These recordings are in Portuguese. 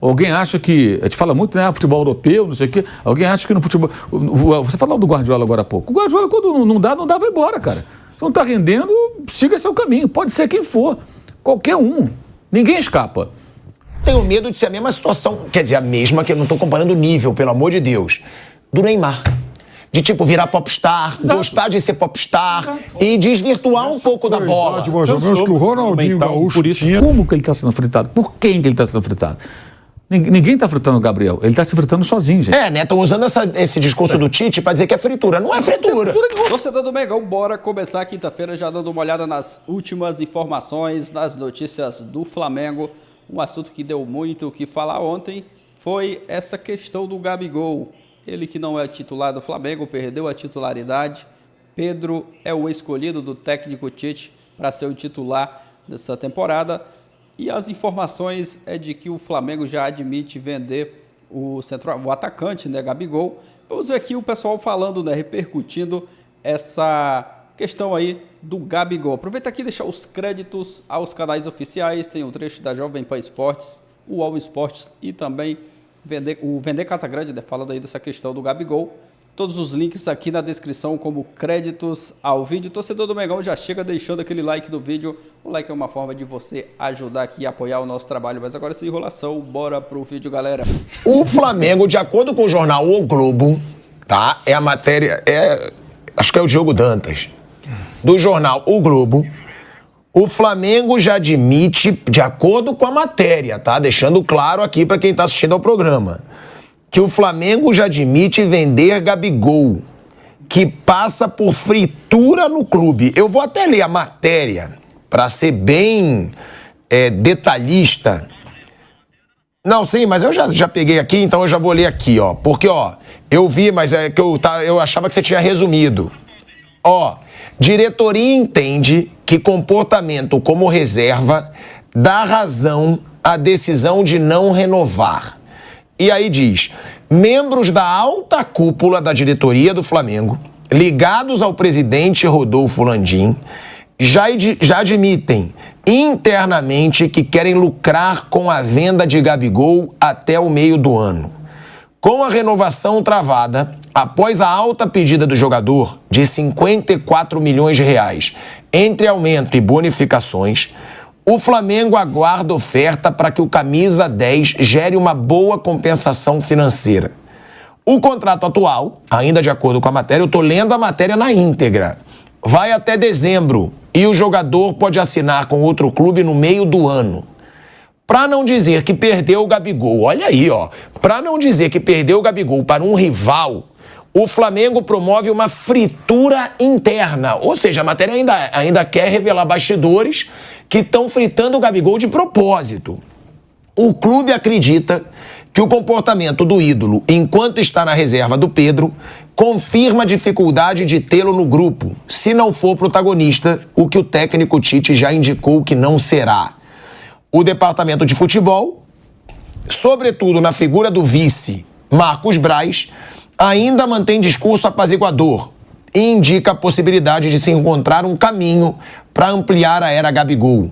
Alguém acha que, a gente fala muito, né, futebol europeu, não sei o quê, alguém acha que no futebol, você falou do Guardiola agora há pouco, o Guardiola quando não dá, vai embora, cara. Se não está rendendo, siga seu caminho, pode ser quem for, qualquer um, ninguém escapa. Tenho medo de ser a mesma situação, quer dizer, a mesma, que eu não estou comparando o nível, pelo amor de Deus, do Neymar. De tipo, virar popstar, gostar de ser popstar e desvirtuar um pouco da bola. Mais ou menos que o Ronaldinho Gaúcho tinha. Como que ele está sendo fritado? Por quem que ele está sendo fritado? Ninguém está fritando o Gabriel, ele está se fritando sozinho, gente. Né? Estão usando esse discurso do Tite para dizer que é fritura. Não é fritura. Torcedor do Mengão, bora começar a quinta-feira já dando uma olhada nas últimas informações, nas notícias do Flamengo. Um assunto que deu muito o que falar ontem foi essa questão do Gabigol. Ele que não é titular do Flamengo, perdeu a titularidade. Pedro é o escolhido do técnico Tite para ser o titular dessa temporada. E as informações é de que o Flamengo já admite vender o atacante, né, Gabigol. Vamos ver aqui o pessoal falando, né, repercutindo essa questão aí do Gabigol. Aproveita aqui e deixar os créditos aos canais oficiais. Tem um trecho da Jovem Pan Esportes, o All Esportes e também o Vender Casagrande, né, falando aí dessa questão do Gabigol. Todos os links aqui na descrição como créditos ao vídeo. Torcedor do Mengão, já chega deixando aquele like no vídeo. O like é uma forma de você ajudar aqui e apoiar o nosso trabalho. Mas agora, sem enrolação, bora pro vídeo, galera. O Flamengo, de acordo com o jornal O Globo, tá? É a matéria, acho que é o Diogo Dantas, do jornal O Globo. O Flamengo já admite, de acordo com a matéria, tá? Deixando claro aqui para quem tá assistindo ao programa, que o Flamengo já admite vender Gabigol, que passa por fritura no clube. Eu vou até ler a matéria, para ser bem detalhista. Não, sim, mas eu já peguei aqui, então eu já vou ler aqui, ó. Porque, ó, eu vi, mas é que eu achava que você tinha resumido. Ó, diretoria entende que comportamento como reserva dá razão à decisão de não renovar. E aí diz, membros da alta cúpula da diretoria do Flamengo, ligados ao presidente Rodolfo Landim, já admitem internamente que querem lucrar com a venda de Gabigol até o meio do ano. Com a renovação travada, após a alta pedida do jogador de 54 milhões de reais, entre aumento e bonificações, o Flamengo aguarda oferta para que o camisa 10 gere uma boa compensação financeira. O contrato atual, ainda de acordo com a matéria, eu estou lendo a matéria na íntegra, vai até dezembro e o jogador pode assinar com outro clube no meio do ano. Para não dizer que perdeu o Gabigol, olha aí, ó, para não dizer que perdeu o Gabigol para um rival, o Flamengo promove uma fritura interna. Ou seja, a matéria ainda quer revelar bastidores que estão fritando o Gabigol de propósito. O clube acredita que o comportamento do ídolo, enquanto está na reserva do Pedro, confirma a dificuldade de tê-lo no grupo, se não for protagonista, o que o técnico Tite já indicou que não será. O departamento de futebol, sobretudo na figura do vice Marcos Braz, ainda mantém discurso apaziguador e indica a possibilidade de se encontrar um caminho para ampliar a era Gabigol.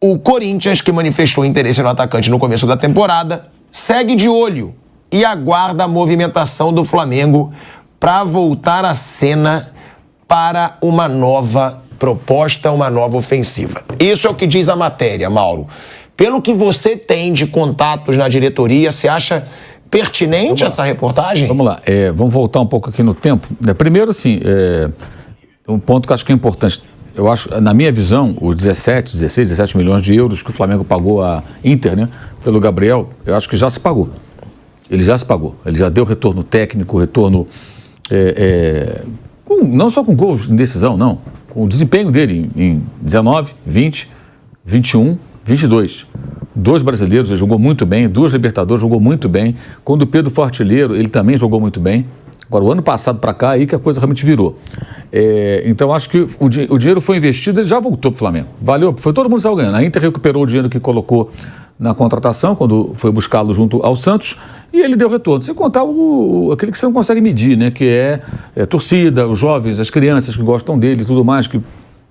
O Corinthians, que manifestou interesse no atacante no começo da temporada, segue de olho e aguarda a movimentação do Flamengo para voltar à cena para uma nova proposta, uma nova ofensiva. Isso é o que diz a matéria, Mauro. Pelo que você tem de contatos na diretoria, você acha pertinente essa reportagem? Vamos lá, vamos voltar um pouco aqui no tempo. Primeiro, assim, um ponto que eu acho que é importante. Eu acho, na minha visão, os 17 milhões de euros que o Flamengo pagou à Inter, né, pelo Gabriel, eu acho que já se pagou. Ele já se pagou. Ele já deu retorno técnico, retorno não só com gols em decisão, não. Com o desempenho dele em 19, 20, 21, 22. 2 brasileiros, ele jogou muito bem, 2 Libertadores, jogou muito bem. Quando o Pedro foi artilheiro, ele também jogou muito bem. Agora, o ano passado para cá, aí que a coisa realmente virou. Então, acho que o dinheiro foi investido, ele já voltou para o Flamengo. Valeu, foi todo mundo saiu ganhando. A Inter recuperou o dinheiro que colocou na contratação, quando foi buscá-lo junto ao Santos, e ele deu retorno. Sem contar aquele que você não consegue medir, né? Que é torcida, os jovens, as crianças que gostam dele e tudo mais, que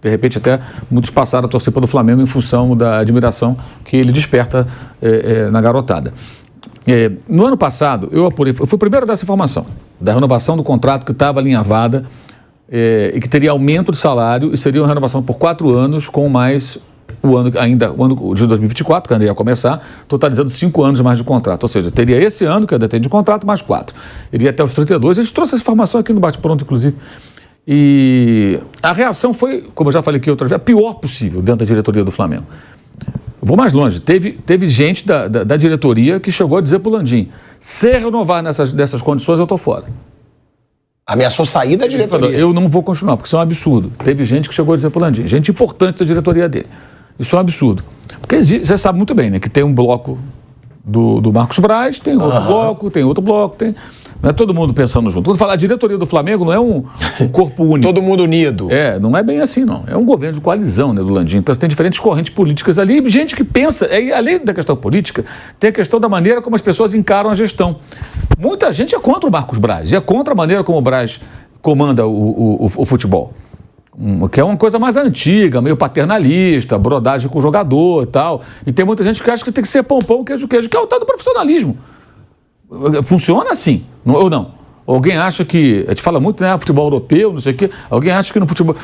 De repente, até muitos passaram a torcer pelo Flamengo em função da admiração que ele desperta na garotada. No ano passado, eu fui o primeiro a dar essa informação, da renovação do contrato que estava alinhavada e que teria aumento de salário e seria uma renovação por 4 anos com mais o ano de 2024, que ainda ia começar, totalizando 5 anos mais de contrato. Ou seja, teria esse ano, que ainda tem de contrato, mais 4. Iria até os 32. A gente trouxe essa informação aqui no Bate-Pronto, inclusive. E a reação foi, como eu já falei aqui outra vez, a pior possível dentro da diretoria do Flamengo. Eu vou mais longe. Teve gente da diretoria que chegou a dizer para o Landim, se renovar nessas condições, eu estou fora. Ameaçou sair da diretoria. Falou, eu não vou continuar, porque isso é um absurdo. Teve gente que chegou a dizer para o Landim, gente importante da diretoria dele. Isso é um absurdo. Porque você sabe muito bem, né, que tem um bloco do Marcos Braz, tem outro bloco, tem outro bloco, não é todo mundo pensando junto. Quando falar a diretoria do Flamengo não é um corpo único. Todo mundo unido. Não é bem assim, não. É um governo de coalizão, né, do Landim. Então você tem diferentes correntes políticas ali, e gente que pensa, além da questão política, tem a questão da maneira como as pessoas encaram a gestão. Muita gente é contra o Marcos Braz, é contra a maneira como o Braz comanda o futebol. Que é uma coisa mais antiga, meio paternalista, brodagem com o jogador e tal. E tem muita gente que acha que tem que ser pão, queijo, que é o tal do profissionalismo. Funciona assim, ou não? Alguém acha que... A gente fala muito, né? Futebol europeu, não sei o quê. Alguém acha que no futebol...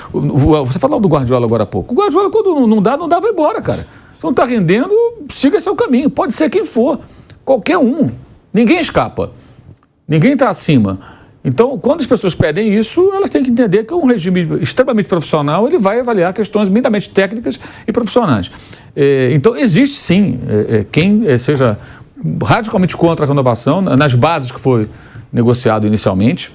Você falou do Guardiola agora há pouco. O Guardiola, quando não dá, vai embora, cara. Se não está rendendo, siga seu caminho. Pode ser quem for. Qualquer um. Ninguém escapa. Ninguém está acima. Então, quando as pessoas pedem isso, elas têm que entender que um regime extremamente profissional, ele vai avaliar questões minimamente técnicas e profissionais. Então, existe sim quem seja radicalmente contra a renovação, nas bases que foi negociado inicialmente.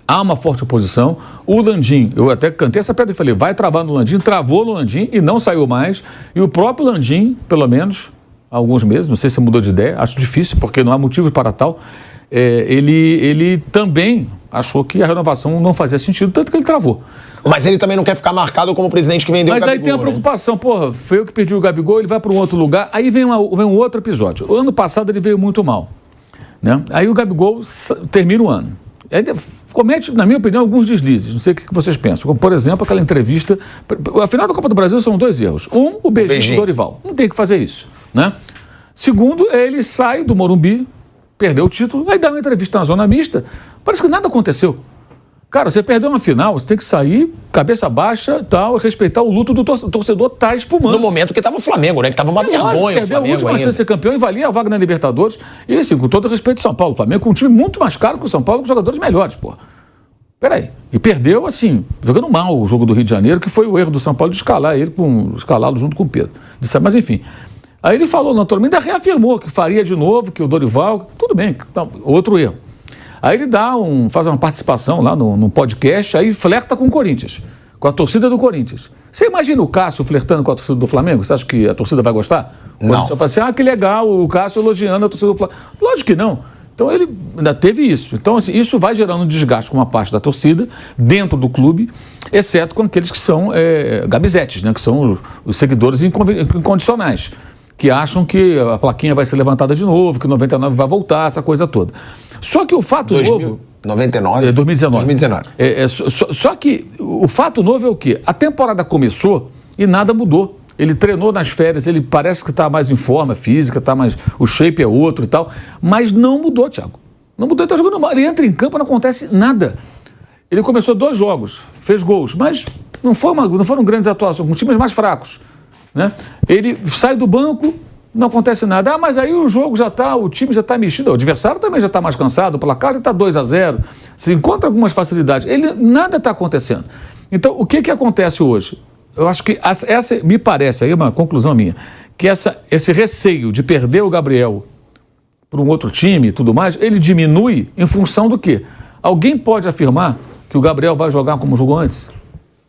Há uma forte oposição. O Landim, eu até cantei essa pedra e falei, vai travar no Landim, travou no Landim e não saiu mais. E o próprio Landim, pelo menos há alguns meses, não sei se mudou de ideia, acho difícil, porque não há motivo para tal, ele também achou que a renovação não fazia sentido, tanto que ele travou. Mas ele também não quer ficar marcado como o presidente que vendeu o Gabigol. Mas aí tem a preocupação, né? Porra, foi eu que perdi o Gabigol, ele vai para um outro lugar. Aí vem um outro episódio. O ano passado ele veio muito mal, né? Aí o Gabigol termina o ano. Ele comete, na minha opinião, alguns deslizes. Não sei o que vocês pensam. Como, por exemplo, aquela entrevista... A final da Copa do Brasil são 2 erros. O beijinho do Dorival. Não tem que fazer isso, né? Segundo, ele sai do Morumbi, perdeu o título, aí dá uma entrevista na zona mista, parece que nada aconteceu. Cara, você perdeu uma final, você tem que sair, cabeça baixa, tal, respeitar o luto do torcedor, tá espumando. No momento que estava o Flamengo, né? Que estava uma vergonha. Perdeu a última chance de ser campeão e valia a vaga na Libertadores. E assim, com todo respeito ao São Paulo, o Flamengo com um time muito mais caro que o São Paulo, com jogadores melhores, pô. Peraí. E perdeu, assim, jogando mal o jogo do Rio de Janeiro, que foi o erro do São Paulo de escalá-lo junto com o Pedro. Mas enfim. Aí ele falou naturalmente, ainda reafirmou que faria de novo, que o Dorival, tudo bem, outro erro. Aí ele faz uma participação lá no podcast, aí flerta com o Corinthians, com a torcida do Corinthians. Você imagina o Cássio flertando com a torcida do Flamengo? Você acha que a torcida vai gostar? Não. Você fala assim, que legal, o Cássio elogiando a torcida do Flamengo. Lógico que não. Então ele ainda teve isso. Então assim, isso vai gerando um desgaste com uma parte da torcida dentro do clube, exceto com aqueles que são gabizetes, né? Que são os seguidores incondicionais, que acham que a plaquinha vai ser levantada de novo, que o 99 vai voltar, essa coisa toda. Só que o fato novo... 99? 2019. 2019. Só que o fato novo é o quê? A temporada começou e nada mudou. Ele treinou nas férias, ele parece que está mais em forma física, o shape é outro e tal, mas não mudou, Thiago. Não mudou, ele está jogando mal. Ele entra em campo, não acontece nada. Ele começou 2 jogos, fez gols, mas não foram grandes atuações, com times mais fracos, né? Ele sai do banco, não acontece nada. Mas aí o jogo o time já está mexido, o adversário também já está mais cansado, o placar já está 2-0, se encontra algumas facilidades. Nada está acontecendo. Então, o que acontece hoje? Eu acho que essa me parece, aí é uma conclusão minha, que esse receio de perder o Gabriel para um outro time e tudo mais, ele diminui em função do quê? Alguém pode afirmar que o Gabriel vai jogar como jogou antes?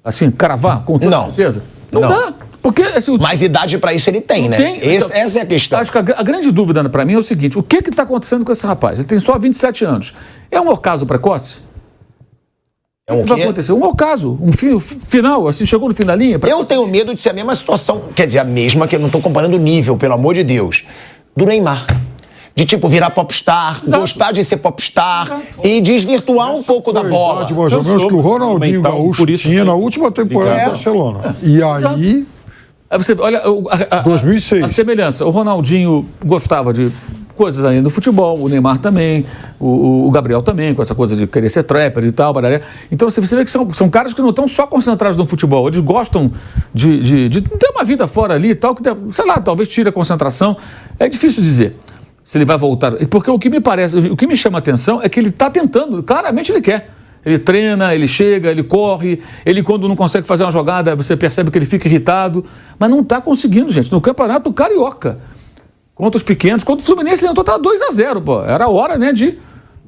Assim, cravar com toda certeza? Não dá. Porque, assim, mas idade para isso ele tem, né? Então, essa é a questão. Acho que a grande dúvida para mim é o seguinte, o que está acontecendo com esse rapaz? Ele tem só 27 anos. É um ocaso precoce? É um o que vai acontecer? Um ocaso, final, assim, chegou no fim da linha. Eu tenho medo de ser a mesma situação, quer dizer, a mesma, que eu não estou comparando o nível, pelo amor de Deus, do Neymar. de tipo virar popstar, gostar de ser popstar e desvirtuar um pouco da bola. Mais ou menos que o Ronaldinho Gaúcho tinha na última temporada do Barcelona. E aí... Você olha 2006. A semelhança. O Ronaldinho gostava de coisas aí no futebol, o Neymar também, o Gabriel também, com essa coisa de querer ser trapper e tal. Bararé. Então você vê que são caras que não estão só concentrados no futebol, eles gostam de ter uma vida fora ali e tal, que, sei lá, talvez tire a concentração. É difícil dizer se ele vai voltar. Porque o que me chama a atenção é que ele está tentando, claramente ele quer. Ele treina, ele chega, ele corre, ele quando não consegue fazer uma jogada, você percebe que ele fica irritado, mas não está conseguindo, gente. No Campeonato Carioca, contra os pequenos, contra o Fluminense, ele entrou, estava 2-0, pô. Era a hora, né, de,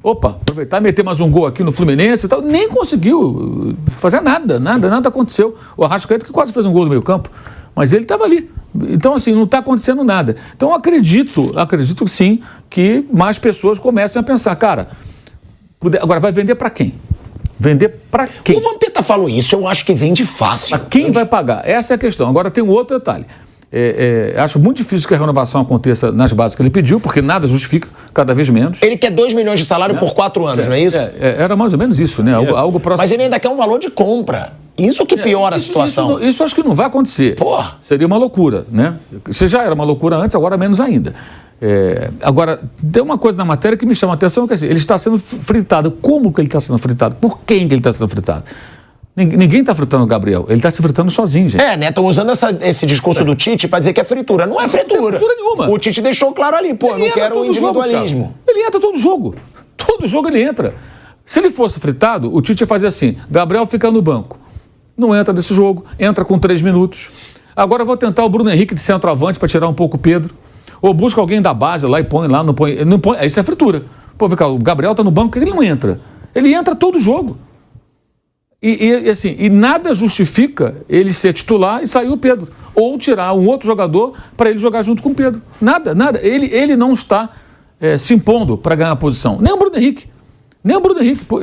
aproveitar e meter mais um gol aqui no Fluminense e tal. Nem conseguiu fazer nada aconteceu. O Arrascaeta que quase fez um gol no meio campo, mas ele estava ali. Então, assim, não está acontecendo nada. Então, acredito sim, que mais pessoas comecem a pensar, cara, agora vai vender para quem? Vender para quem? O Vampeta falou isso, eu acho que vende fácil. Mas quem vai pagar? Essa é a questão. Agora tem um outro detalhe. Acho muito difícil que a renovação aconteça nas bases que ele pediu, porque nada justifica, cada vez menos. Ele quer 2 milhões de salário por 4 anos, não é isso? Era mais ou menos isso, né? Algo próximo. Mas ele ainda quer um valor de compra. Isso que piora a situação. Isso acho que não vai acontecer. Porra. Seria uma loucura, né? Você já era uma loucura antes, agora menos ainda. Agora, tem uma coisa na matéria que me chama a atenção, que é assim, ele está sendo fritado. Como que ele está sendo fritado? Por quem que ele está sendo fritado? Ninguém está fritando o Gabriel, ele está se fritando sozinho, gente. Né? Estão usando esse discurso do Tite para dizer que é fritura. Não é fritura. Não é fritura nenhuma. O Tite deixou claro ali, não quero o individualismo. Jogo, ele entra todo jogo. Todo jogo ele entra. Se ele fosse fritado, o Tite ia fazer assim, Gabriel fica no banco. Não entra nesse jogo, entra com 3 minutos. Agora eu vou tentar o Bruno Henrique de centroavante para tirar um pouco o Pedro. Ou busca alguém da base lá e põe lá, não põe. Isso é fritura. Pô, vem cá, o Gabriel tá no banco, por que ele não entra? Ele entra todo jogo. E nada justifica ele ser titular e sair o Pedro. Ou tirar um outro jogador para ele jogar junto com o Pedro. Nada. Ele não está se impondo para ganhar a posição. Nem o Bruno Henrique.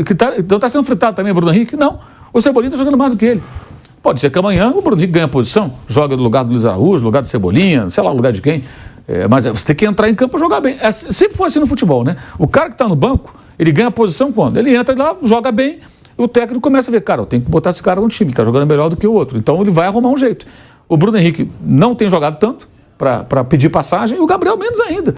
Que não está sendo fritado também o Bruno Henrique, não. O Cebolinha está jogando mais do que ele. Pode ser que amanhã o Bruno Henrique ganhe a posição, joga no lugar do Luiz Araújo, no lugar do Cebolinha, sei lá, no lugar de quem. Mas você tem que entrar em campo e jogar bem. Sempre foi assim no futebol, né? O cara que está no banco, ele ganha a posição quando? Ele entra lá, joga bem, o técnico começa a ver, cara, eu tenho que botar esse cara no time, ele está jogando melhor do que o outro. Então ele vai arrumar um jeito. O Bruno Henrique não tem jogado tanto para pedir passagem e o Gabriel menos ainda.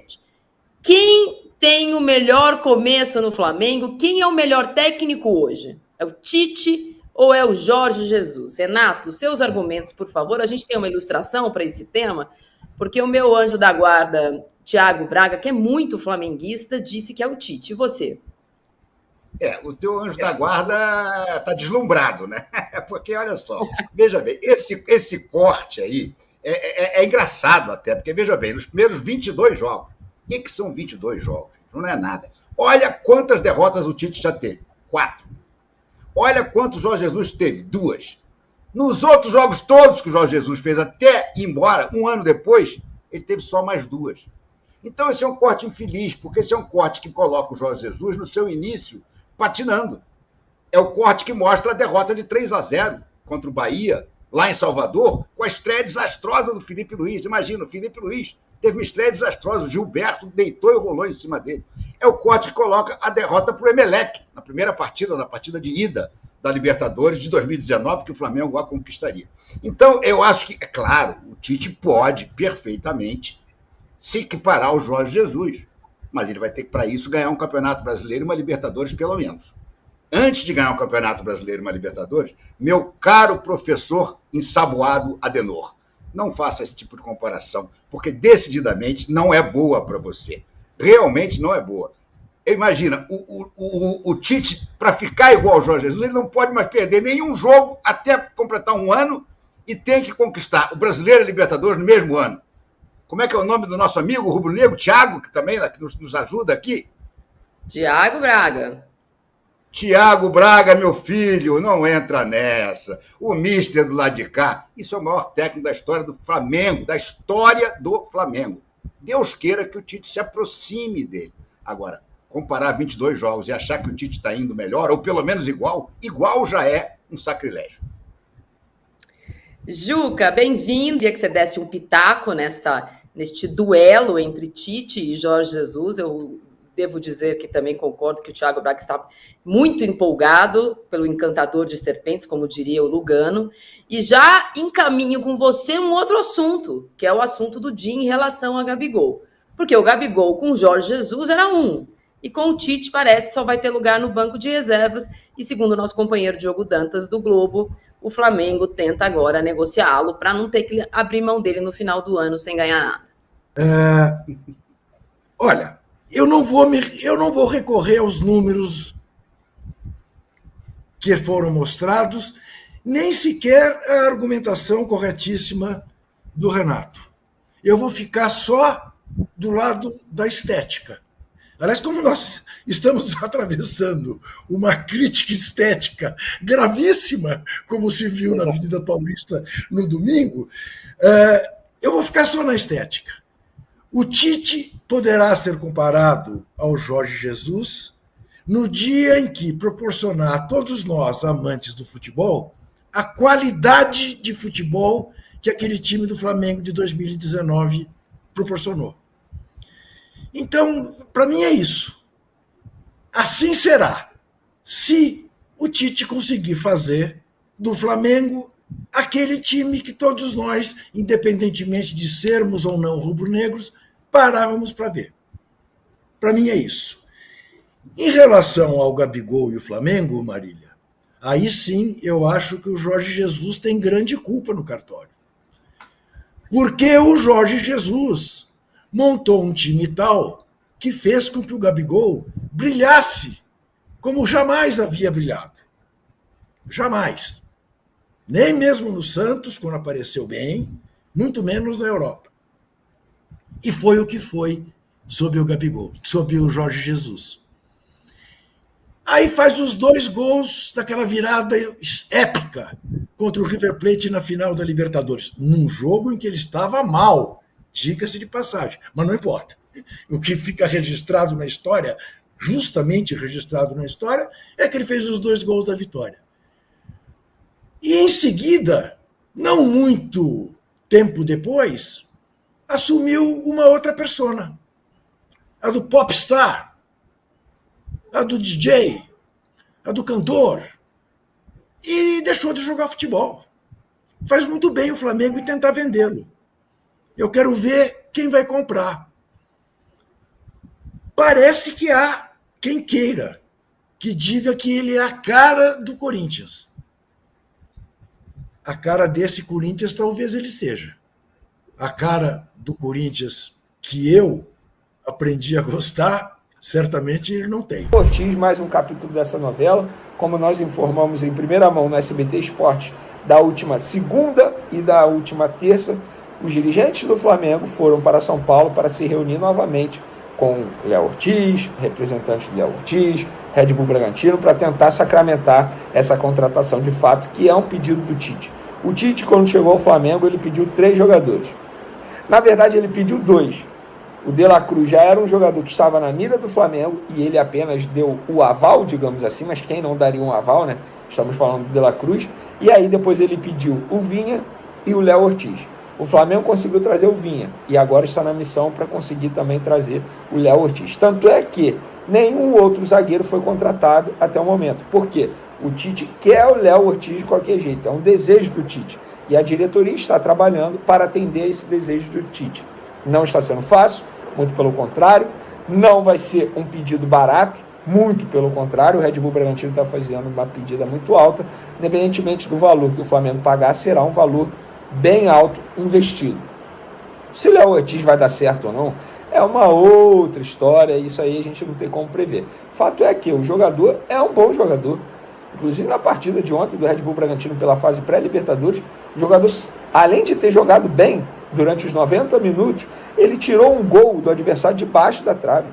Quem tem o melhor começo no Flamengo? Quem é o melhor técnico hoje? É o Tite ou é o Jorge Jesus? Renato, seus argumentos, por favor. A gente tem uma ilustração para esse tema, porque o meu anjo da guarda, Thiago Braga, que é muito flamenguista, disse que é o Tite. E você? O teu anjo da guarda está deslumbrado, né? Porque, olha só, veja bem, esse corte aí é engraçado até, porque, veja bem, nos primeiros 22 jogos, o que são 22 jogos? Não é nada. Olha quantas derrotas o Tite já teve. 4. Olha quantos o Jorge Jesus teve. 2. Nos outros jogos todos que o Jorge Jesus fez até ir embora, um ano depois, ele teve só mais 2. Então esse é um corte infeliz, porque esse é um corte que coloca o Jorge Jesus no seu início patinando. É o corte que mostra a derrota de 3-0 contra o Bahia, lá em Salvador, com a estreia desastrosa do Felipe Luiz. Imagina, o Felipe Luiz teve uma estreia desastrosa, o Gilberto deitou e rolou em cima dele. É o corte que coloca a derrota para o Emelec, na primeira partida, na partida de ida da Libertadores de 2019, que o Flamengo a conquistaria. Então, eu acho que, é claro, o Tite pode perfeitamente se equiparar ao Jorge Jesus, mas ele vai ter que, para isso, ganhar um Campeonato Brasileiro e uma Libertadores, pelo menos. Antes de ganhar um Campeonato Brasileiro e uma Libertadores, meu caro professor ensaboado Adenor, não faça esse tipo de comparação, porque decididamente não é boa para você. Realmente não é boa. Imagina, o Tite, para ficar igual ao Jorge Jesus, ele não pode mais perder nenhum jogo até completar um ano e tem que conquistar o Brasileiro e a Libertadores no mesmo ano. Como é que é o nome do nosso amigo rubro-negro, Thiago, que também nos ajuda aqui? Thiago Braga. Thiago Braga, meu filho, não entra nessa. O mister do lado de cá, isso é o maior técnico da história do Flamengo, da história do Flamengo. Deus queira que o Tite se aproxime dele. Agora, comparar 22 jogos e achar que o Tite está indo melhor, ou pelo menos igual já é um sacrilégio. Juca, bem-vindo. Queria que você desse um pitaco nesta neste duelo entre Tite e Jorge Jesus. Eu devo dizer que também concordo que o Thiago Braga está muito empolgado pelo encantador de serpentes, como diria o Lugano, e já encaminho com você um outro assunto, que é o assunto do Di em relação a Gabigol. Porque o Gabigol com o Jorge Jesus era um, e com o Tite parece que só vai ter lugar no banco de reservas, e segundo o nosso companheiro Diogo Dantas do Globo, o Flamengo tenta agora negociá-lo para não ter que abrir mão dele no final do ano sem ganhar nada. Olha, eu não vou recorrer aos números que foram mostrados, nem sequer a argumentação corretíssima do Renato. Eu vou ficar só do lado da estética. Aliás, como nós estamos atravessando uma crítica estética gravíssima, como se viu na Avenida Paulista no domingo, eu vou ficar só na estética. O Tite poderá ser comparado ao Jorge Jesus no dia em que proporcionar a todos nós, amantes do futebol, a qualidade de futebol que aquele time do Flamengo de 2019 proporcionou. Então, para mim é isso. Assim será, se o Tite conseguir fazer do Flamengo aquele time que todos nós, independentemente de sermos ou não rubro-negros, parávamos para ver. Para mim é isso. Em relação ao Gabigol e o Flamengo, Marília, aí sim eu acho que o Jorge Jesus tem grande culpa no cartório. Porque o Jorge Jesus montou um time tal que fez com que o Gabigol brilhasse como jamais havia brilhado. Jamais. Nem mesmo no Santos, quando apareceu bem, muito menos na Europa. E foi o que foi sob o Gabigol, sob o Jorge Jesus. Aí faz os 2 gols daquela virada épica contra o River Plate na final da Libertadores, num jogo em que ele estava mal, diga-se de passagem, mas não importa. O que fica registrado na história, justamente registrado na história, é que ele fez os 2 gols da vitória. E em seguida, não muito tempo depois, assumiu uma outra persona, a do popstar, a do DJ, a do cantor, e deixou de jogar futebol. Faz muito bem o Flamengo em tentar vendê-lo. Eu quero ver quem vai comprar. Parece que há quem queira que diga que ele é a cara do Corinthians. A cara desse Corinthians talvez ele seja. A cara do Corinthians que eu aprendi a gostar, certamente ele não tem. Ortiz, mais um capítulo dessa novela, como nós informamos em primeira mão no SBT Esporte da última segunda e da última terça, os dirigentes do Flamengo foram para São Paulo para se reunir novamente com Léo Ortiz, representantes do Léo Ortiz, Red Bull Bragantino, para tentar sacramentar essa contratação de fato, que é um pedido do Tite. O Tite, quando chegou ao Flamengo, ele pediu 3 jogadores. Na verdade, ele pediu 2. O De La Cruz já era um jogador que estava na mira do Flamengo e ele apenas deu o aval, digamos assim, mas quem não daria um aval, né? Estamos falando do De La Cruz. E aí depois ele pediu o Vinha e o Léo Ortiz. O Flamengo conseguiu trazer o Vinha e agora está na missão para conseguir também trazer o Léo Ortiz. Tanto é que nenhum outro zagueiro foi contratado até o momento. Por quê? O Tite quer o Léo Ortiz de qualquer jeito, é um desejo do Tite. E a diretoria está trabalhando para atender esse desejo do Tite. Não está sendo fácil, muito pelo contrário, não vai ser um pedido barato, muito pelo contrário, o Red Bull Bragantino está fazendo uma pedida muito alta, independentemente do valor que o Flamengo pagar, será um valor bem alto investido. Se o Léo Ortiz vai dar certo ou não, é uma outra história, isso aí a gente não tem como prever. Fato é que o jogador é um bom jogador. Inclusive na partida de ontem do Red Bull Bragantino pela fase pré-Libertadores, o jogador, além de ter jogado bem durante os 90 minutos, ele tirou um gol do adversário debaixo da trave.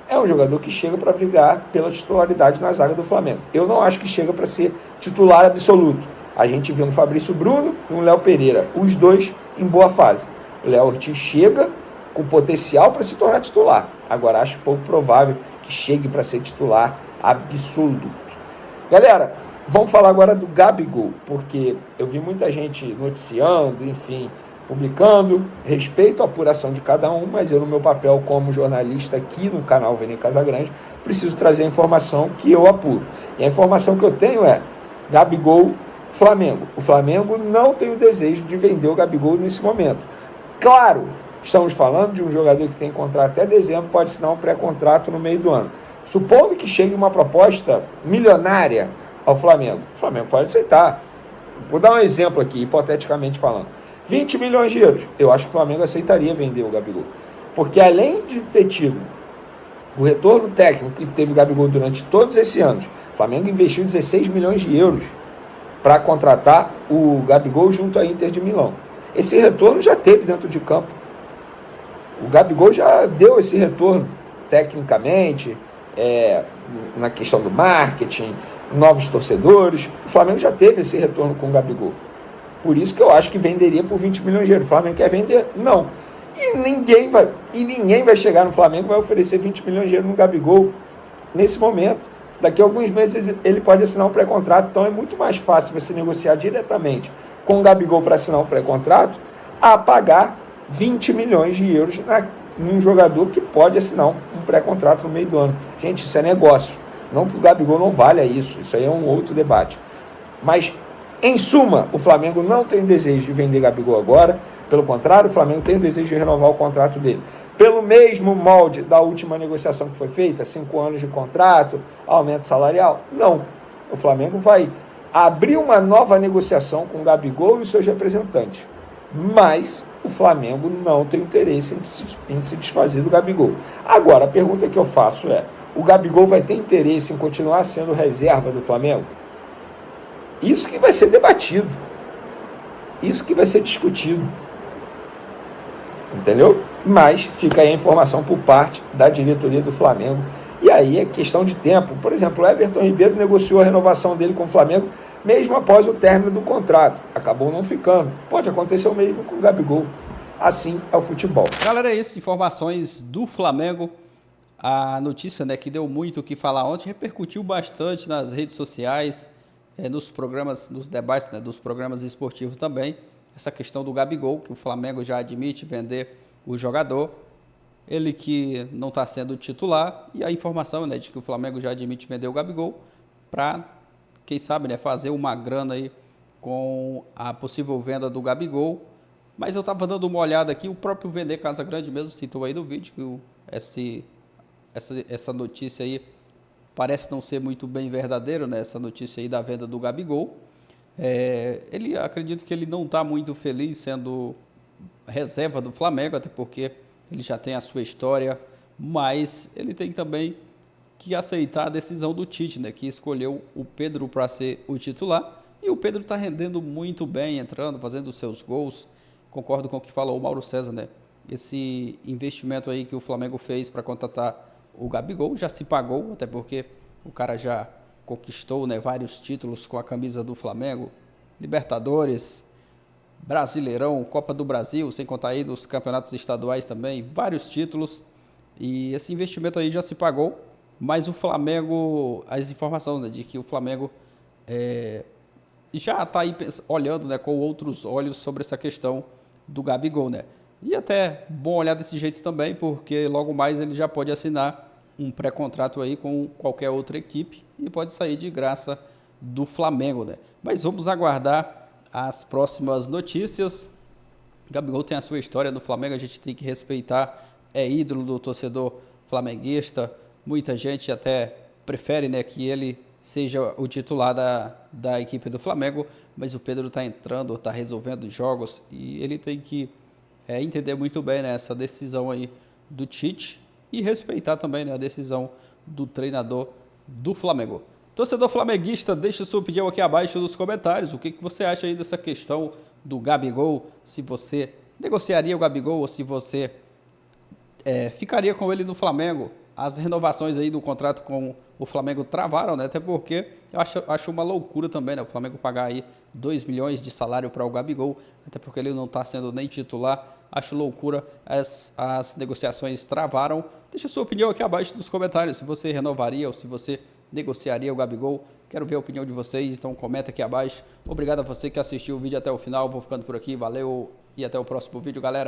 É um jogador que chega para brigar pela titularidade na zaga do Flamengo. Eu não acho que chega para ser titular absoluto. A gente viu no Fabrício Bruno e no Léo Pereira, os dois em boa fase. O Léo Ortiz chega com potencial para se tornar titular. Agora, acho pouco provável que chegue para ser titular absoluto. Galera, vamos falar agora do Gabigol, porque eu vi muita gente noticiando, enfim, publicando, respeito a apuração de cada um, mas eu, no meu papel como jornalista aqui no canal Vene Casagrande, preciso trazer a informação que eu apuro. E a informação que eu tenho é Gabigol, Flamengo. O Flamengo não tem o desejo de vender o Gabigol nesse momento. Claro, estamos falando de um jogador que tem contrato até dezembro, pode assinar um pré-contrato no meio do ano. Supondo que chegue uma proposta milionária ao Flamengo, o Flamengo pode aceitar. Vou dar um exemplo aqui, hipoteticamente falando. 20 milhões de euros. Eu acho que o Flamengo aceitaria vender o Gabigol. Porque além de ter tido o retorno técnico que teve o Gabigol durante todos esses anos, o Flamengo investiu 16 milhões de euros para contratar o Gabigol junto à Inter de Milão. Esse retorno já teve dentro de campo. O Gabigol já deu esse retorno tecnicamente, na questão do marketing, novos torcedores. O Flamengo já teve esse retorno com o Gabigol. Por isso que eu acho que venderia por 20 milhões de euros. O Flamengo quer vender? Não. E ninguém vai chegar no Flamengo e vai oferecer 20 milhões de euros no Gabigol nesse momento. Daqui a alguns meses ele pode assinar um pré-contrato, então é muito mais fácil você negociar diretamente com o Gabigol para assinar um pré-contrato a pagar 20 milhões de euros num jogador que pode assinar um pré-contrato no meio do ano. Gente, isso é negócio. Não que o Gabigol não valha isso aí é um outro debate. Mas, em suma, o Flamengo não tem desejo de vender Gabigol agora. Pelo contrário, o Flamengo tem o desejo de renovar o contrato dele. Pelo mesmo molde da última negociação que foi feita, 5 anos de contrato, aumento salarial? Não. O Flamengo vai abrir uma nova negociação com o Gabigol e os seus representantes. Mas o Flamengo não tem interesse em se desfazer do Gabigol. Agora, a pergunta que eu faço é, o Gabigol vai ter interesse em continuar sendo reserva do Flamengo? Isso que vai ser debatido. Isso que vai ser discutido. Entendeu? Mas fica aí a informação por parte da diretoria do Flamengo. E aí é questão de tempo. Por exemplo, o Everton Ribeiro negociou a renovação dele com o Flamengo mesmo após o término do contrato. Acabou não ficando. Pode acontecer o mesmo com o Gabigol. Assim é o futebol. Galera, é isso. Informações do Flamengo. A notícia, né, que deu muito o que falar ontem, repercutiu bastante nas redes sociais, nos programas, nos debates, né, dos programas esportivos também. Essa questão do Gabigol, que o Flamengo já admite vender o jogador, ele que não está sendo titular, e a informação, né, de que o Flamengo já admite vender o Gabigol para, quem sabe, né, fazer uma grana aí com a possível venda do Gabigol. Mas eu estava dando uma olhada aqui, o próprio Vene Casagrande mesmo citou aí no vídeo que essa notícia aí parece não ser muito bem verdadeiro, né, essa notícia aí da venda do Gabigol. Acredito que ele não está muito feliz sendo reserva do Flamengo, até porque ele já tem a sua história, mas ele tem também que aceitar a decisão do Tite, né, que escolheu o Pedro para ser o titular, e o Pedro está rendendo muito bem, entrando, fazendo os seus gols. Concordo com o que falou o Mauro César, né? Esse investimento aí que o Flamengo fez para contratar o Gabigol já se pagou, até porque o cara já conquistou, né, vários títulos com a camisa do Flamengo, Libertadores, Brasileirão, Copa do Brasil, sem contar aí dos campeonatos estaduais também, vários títulos, e esse investimento aí já se pagou, mas o Flamengo, as informações, né, de que o Flamengo já está aí olhando, né, com outros olhos sobre essa questão do Gabigol, né, e até bom olhar desse jeito também, porque logo mais ele já pode assinar um pré-contrato aí com qualquer outra equipe e pode sair de graça do Flamengo, né? Mas vamos aguardar as próximas notícias. O Gabigol tem a sua história no Flamengo, a gente tem que respeitar, é ídolo do torcedor flamenguista. Muita gente até prefere, né, que ele seja o titular da equipe do Flamengo, mas o Pedro está entrando, está resolvendo jogos e ele tem que entender muito bem, né, essa decisão aí do Tite e respeitar também, né, a decisão do treinador do Flamengo. Torcedor flamenguista, deixe sua opinião aqui abaixo nos comentários. O que você acha aí dessa questão do Gabigol? Se você negociaria o Gabigol ou se você ficaria com ele no Flamengo? As renovações aí do contrato com o Flamengo travaram, né? Até porque eu acho uma loucura também, né? O Flamengo pagar aí 2 milhões de salário para o Gabigol, até porque ele não está sendo nem titular. Acho loucura, as negociações travaram. Deixa sua opinião aqui abaixo nos comentários, se você renovaria ou se você negociaria o Gabigol. Quero ver a opinião de vocês, então comenta aqui abaixo. Obrigado a você que assistiu o vídeo até o final. Vou ficando por aqui, valeu e até o próximo vídeo, galera.